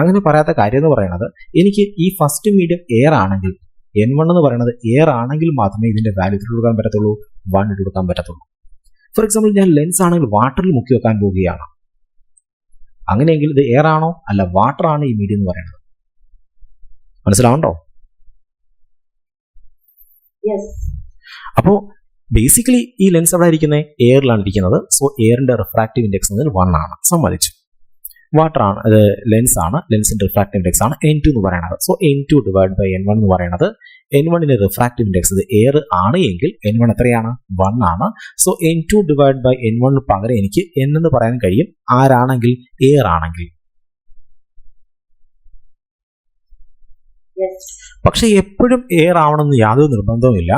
അങ്ങനെ പറയാത്ത കാര്യം എന്ന് പറയുന്നത്, എനിക്ക് ഈ ഫസ്റ്റ് മീഡിയം എയർ ആണെങ്കിൽ, n1 എന്ന് പറയുന്നത് എയർ ആണെങ്കിൽ മാത്രമേ ഇതിന്റെ വാല്യൂ ഇട്ട് കൊടുക്കാൻ പറ്റത്തുള്ളൂ, 1 ഇട്ട് കൊടുക്കാൻ പറ്റത്തുള്ളൂ. ഫോർ എക്സാമ്പിൾ, ഞാൻ ലെൻസ് ആണെങ്കിൽ വാട്ടറിൽ മുക്കി വെക്കാൻ പോവുകയാണ്. അങ്ങനെയെങ്കിൽ ഇത് എയർ ആണോ? അല്ല, വാട്ടർ ആണ് ഈ മീഡിയം എന്ന് പറയുന്നത്. മനസ്സിലാവണ്ടോ? അപ്പോ ബേസിക്കലി ഈ ലെൻസ് എവിടെ ഇരിക്കുന്നത്? എയറിലാണ് ഇരിക്കുന്നത്. സോ എയറിന്റെ റിഫ്രാക്റ്റീവ് ഇൻഡെക്സ് 1 ആണ്. സമ്മതിച്ചു. വാട്ടർ ആണ്, അത് ലെൻസ് ആണ്, ലെൻസിന്റെ റിഫ്രാക്റ്റീവ് ഇൻഡെക്സ് ആണ് n2 എന്ന് പറയുന്നത്. So n2 divide by n1 എന്ന് പറയുന്നത്, n1ന്റെ റിഫ്രാക്റ്റീവ് ഇൻഡെക്സ് എയർ ആണ് എങ്കിൽ n1 എത്രയാണ്? 1 ആണ്. So n2 divide by n1 പകരം എനിക്ക് n എന്ന് പറയാൻ കഴിയും. ആരാണെങ്കിൽ? എയർ ആണെങ്കിൽ. പക്ഷെ എപ്പോഴും എയർ ആവണമെന്ന് യാതൊരു നിർബന്ധവുമില്ല.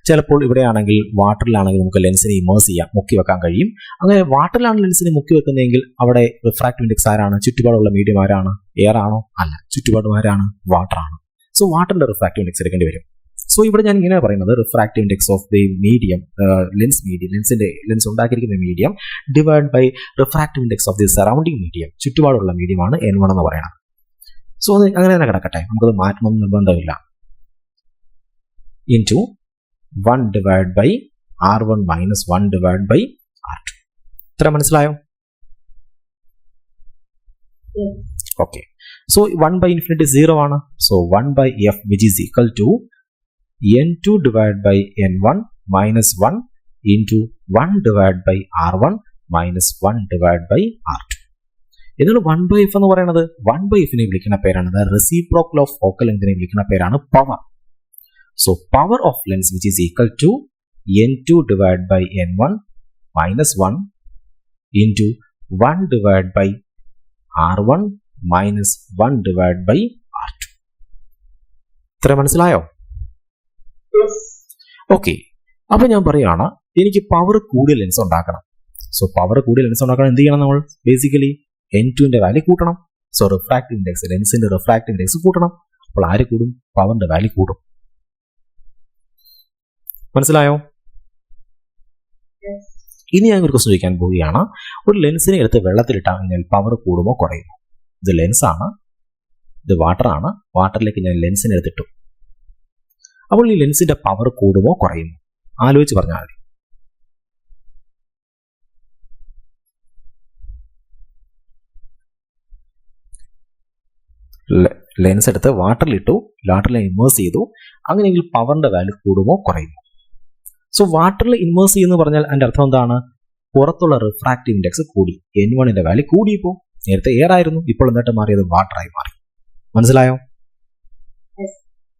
ചിലപ്പോൾ ഇവിടെയാണെങ്കിൽ വാട്ടറിലാണെങ്കിൽ നമുക്ക് ലെൻസിനെ ഇമേഴ്സ് ചെയ്യാം, മുക്കി വെക്കാൻ കഴിയും. അങ്ങനെ വാട്ടറിലാണ് ലെൻസിനെ മുക്കി വെക്കുന്നതെങ്കിൽ അവിടെ റിഫ്രാക്റ്റീവ് ഇൻഡെക്സ് ആരാണ്? ചുറ്റുപാടുള്ള മീഡിയം ആരാണ്? എയർ ആണോ? അല്ല, ചുറ്റുപാടും ആരാണ്? വാട്ടർ ആണ്. സോ വാട്ടറിന്റെ റിഫ്രാക്റ്റീവ് ഇൻഡെക്സ് എടുക്കേണ്ടി വരും. സോ ഇവിടെ ഞാൻ ഇങ്ങനെ പറയുന്നത്, refractive index of the medium, lens ഉണ്ടാക്കിയിരിക്കുന്ന medium divide by refractive index of the surrounding medium, ചുറ്റുപാടുള്ള മീഡിയമാണ് n1 എന്ന് പറയുന്നത്. സോ അത് അങ്ങനെ തന്നെ കിടക്കട്ടെ, നമുക്കത് മാറ്റണമെന്ന് നിർബന്ധമില്ല. Into 1 divide by r1 minus 1 divide by r2. ഇത്ര മനസ്സിലായോ? ഓക്കെ. സോ 1 ബൈ ഇൻഫിനിറ്റി 0 ആണ്. So 1/f which is equal to n2 divide by n1 minus 1 into 1 divide by r1 minus 1 divide by r2. എന്നാൽ 1/f എന്ന് പറയുന്നത് 1/fനെ വിളിക്കുന്ന പേരാണ്, reciprocal of focal ലെങ്തിനെ വിളിക്കുന്ന പേരാണ് power. So power of lens which is equal to n2 divide by n1 minus 1 into 1 divide by r1 minus 1 divide by r2. ഇത്ര മനസ്സിലായോ? ഓക്കെ. അപ്പൊ ഞാൻ പറയുകയാണ്, എനിക്ക് പവർ കൂടിയ ലെൻസ് ഉണ്ടാക്കണം. സോ പവർ കൂടിയ ലെൻസ് ഉണ്ടാക്കണം എന്ത് ചെയ്യണം? നമ്മൾ ബേസിക്കലി n2ന്റെ വാല്യൂ കൂട്ടണം. സോ റിഫ്രാക്റ്റീവ് ഇൻഡെക്സ്, ലെൻസിന്റെ റിഫ്രാക്റ്റീവ് ഇൻഡെക്സ് കൂട്ടണം. അപ്പോൾ ആര് കൂടും? പവറിന്റെ വാല്യൂ കൂടും. മനസ്സിലായോ? ഇനി ഞാൻ ഒരു ക്വസ്റ്റ്യൻ ചോദിക്കാൻ പോവുകയാണ്. ഒരു ലെൻസിനെ എടുത്ത് വെള്ളത്തിലിട്ടാൽ കഴിഞ്ഞാൽ പവർ കൂടുമോ കുറയുമോ? ഇത് ലെൻസ് ആണ്, ഇത് വാട്ടർ ആണ്. വാട്ടറിലേക്ക് ഞാൻ ലെൻസിനെ എടുത്തിട്ടു. അപ്പോൾ ഈ ലെൻസിന്റെ പവർ കൂടുമോ കുറയുമോ? ആലോചിച്ച് പറഞ്ഞാൽ മതി. ലെൻസ് എടുത്ത് വാട്ടറിലിട്ടു, വാട്ടറിൽ ഇമേഴ്സ് ചെയ്തു. അങ്ങനെയെങ്കിൽ പവറിന്റെ വാല്യൂ കൂടുമോ കുറയുമോ? സോ വാട്ടറിൽ ഇമേഴ്സ് ചെയ്യുന്ന പറഞ്ഞാൽ അതിന്റെ അർത്ഥം എന്താണ്? പുറത്തുള്ള റിഫ്രാക്റ്റീവ് ഇൻഡെക്സ് കൂടി, n1ന്റെ വാല്യൂ കൂടിയപ്പോൾ. നേരത്തെ എയർ ആയിരുന്നു, ഇപ്പോൾ എന്നിട്ട് മാറിയത് വാട്ടറായി മാറി. മനസ്സിലായോ?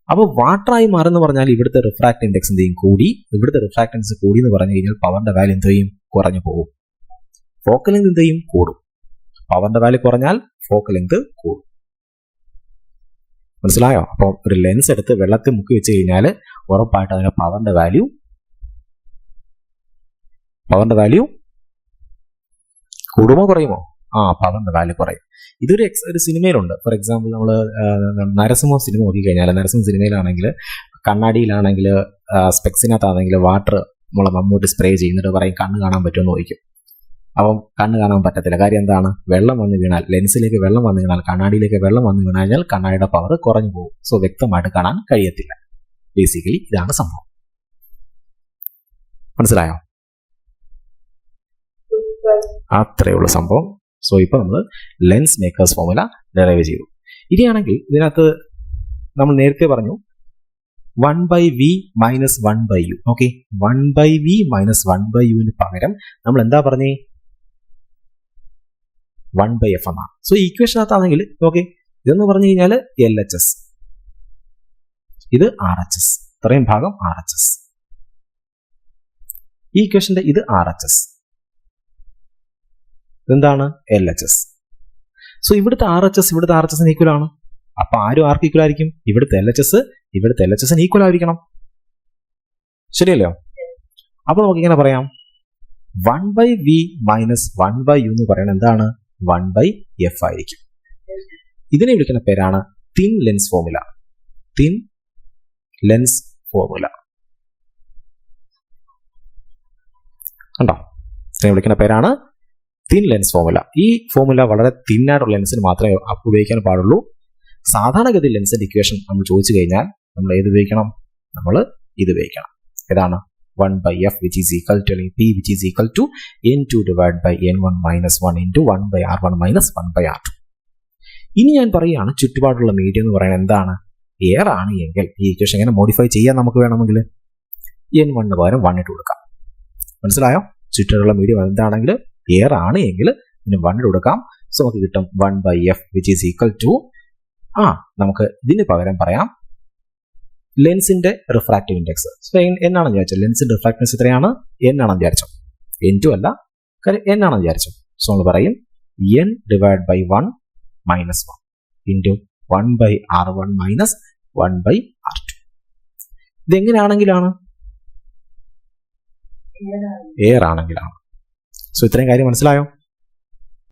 അപ്പോൾ വാട്ടറായി മാറുന്ന പറഞ്ഞാൽ ഇവിടുത്തെ റിഫ്രാക്റ്റീവ് ഇൻഡെക്സ് എന്ത് ചെയ്യും? കൂടി. ഇവിടുത്തെ റിഫ്രാക്റ്റീവ് ഇൻഡെക്സ് കൂടി എന്ന് പറഞ്ഞു കഴിഞ്ഞാൽ പവറിന്റെ വാല്യൂ എന്ത് ചെയ്യും? കുറഞ്ഞു പോകും. ഫോക്കൽ ലെങ്ത് എന്ത് ചെയ്യും? കൂടും. പവറിന്റെ വാല്യൂ കുറഞ്ഞാൽ ഫോക്കൽ ലെങ്ത് കൂടും. മനസ്സിലായോ? അപ്പോൾ ഒരു ലെൻസ് എടുത്ത് വെള്ളത്തിൽ മുക്കി വെച്ച് കഴിഞ്ഞാൽ ഉറപ്പായിട്ട് അതിന്റെ പവറിന്റെ വാല്യൂ കൂടുമോ കുറയുമോ? പവറിന്റെ വാല്യൂ കുറയും. ഇതൊരു സിനിമയിലുണ്ട്. ഫോർ എക്സാമ്പിൾ, നമ്മൾ നരസിംഹ സിനിമ നോക്കിക്കഴിഞ്ഞാൽ, നരസിംഹ സിനിമയിലാണെങ്കിൽ കണ്ണാടിയിലാണെങ്കിൽ സ്പെക്സിനകത്താണെങ്കിൽ വാട്ടർ നമ്മളെ മമ്മൂട്ടി സ്പ്രേ ചെയ്യുന്നിട്ട് പറയും കണ്ണ് കാണാൻ പറ്റുമെന്ന് ചോദിക്കും. അപ്പം കണ്ണ് കാണാൻ പറ്റത്തില്ല. കാര്യം എന്താണ്? വെള്ളം വന്ന് വീണാൽ, ലെൻസിലേക്ക് വെള്ളം വന്ന് വീണാൽ, കണ്ണാടിയിലേക്ക് വെള്ളം വന്ന് വീണാൽ കണ്ണാടിയുടെ പവർ കുറഞ്ഞു പോകും. സോ വ്യക്തമായിട്ട് കാണാൻ കഴിയത്തില്ല. ബേസിക്കലി ഇതാണ് സംഭവം. മനസ്സിലായോ? അത്രയുള്ള സംഭവം. സോ ഇപ്പൊ നമ്മൾ ലെൻസ് മേക്കേഴ്സ് ഫോർമുല ഡെറൈവ് ചെയ്തു. ഇനിയാണെങ്കിൽ ഇതിനകത്ത് നമ്മൾ നേരത്തെ പറഞ്ഞു 1/v minus 1/u. Okay, 1/v minus 1/uവിന് പകരം നമ്മൾ എന്താ പറഞ്ഞേ? 1/f എന്നാണ്. സോ ഈ ഇക്വേഷനകത്താണെങ്കിൽ ഓക്കെ, ഇതെന്ന് പറഞ്ഞു കഴിഞ്ഞാൽ LHS, ഇത് RHS. ഇത്രയും ഭാഗം RHS. ഈ ഇക്വേഷന്റെ ഇത് RHS, ഇതെന്താണ് LHS. സോ ഇവിടുത്തെ RHS ഇവിടുത്തെ RHSന് ഈക്വൽ ആണ്. അപ്പൊ ആരും ആർക്ക് ഈക്വൽ ആയിരിക്കും? ഇവിടുത്തെ LHSന് ഈക്വൽ ആയിരിക്കണം. ശരിയല്ലോ? അപ്പൊ നമുക്ക് ഇങ്ങനെ പറയാം, 1/v മൈനസ് 1/u എന്ന് പറയുന്നത് എന്താണ്? 1/f ആയിരിക്കും. ഇതിനെ വിളിക്കുന്ന പേരാണ് thin lens formula. Thin lens formula കണ്ടോ? ഇതിനെ വിളിക്കുന്ന പേരാണ് തിൻ ലെൻസ് ഫോർമുല. ഈ ഫോർമുല വളരെ തിന്നായിട്ടുള്ള ലെൻസിന് മാത്രമേ ഉപയോഗിക്കാൻ പാടുള്ളൂ. സാധാരണഗതി ലെൻസിന്റെ ഇക്വേഷൻ നമ്മൾ ചോദിച്ചു കഴിഞ്ഞാൽ നമ്മൾ ഏത് ഉപയോഗിക്കണം? നമ്മൾ ഇത് ഉപയോഗിക്കണം. ഏതാണ്? 1/f which is equal to P which is equal to N2 divided by N1 minus 1 into 1/R1 minus 1/R2. ഇനി ഞാൻ പറയുകയാണ് ചുറ്റുപാടുള്ള മീഡിയം എന്ന് പറയുന്നത് എന്താണ്? എയർ ആണ് എങ്കിൽ ഈ ഇക്വേഷൻ എങ്ങനെ മോഡിഫൈ ചെയ്യാൻ നമുക്ക് വേണമെങ്കിൽ N1 പകരം 1 ഇട്ട് കൊടുക്കാം. മനസ്സിലായോ? ചുറ്റുപാടുള്ള മീഡിയം എന്താണെങ്കിൽ എയർ ആണ് എങ്കിൽ ഇതിന് 1 ഇട്ട് കൊടുക്കാം. സോ നമുക്ക് കിട്ടും 1/f which is equal to നമുക്ക് ഇതിന് പകരം പറയാം ലെൻസിന്റെ റിഫ്രാക്റ്റീവ് ഇൻഡെക്സ്. സോ എന്നാണെന്ന് വിചാരിച്ചത്? ലെൻസിന്റെ റിഫ്രാക്റ്റീവ് ഇൻഡെക്സ് എത്രയാണ്? n ആണെന്ന് വിചാരിച്ചോ? N2 അല്ല, കാര്യം n ആണെന്ന് വിചാരിച്ചോ? സോ നമ്മൾ പറയും n divide by 1 minus 1 into 1/R1 minus 1/R2. ഇതെങ്ങനെയാണെങ്കിലാണ്? എയർ ആണെങ്കിലാണ്. സോ ഇത്രയും കാര്യം മനസ്സിലായോ?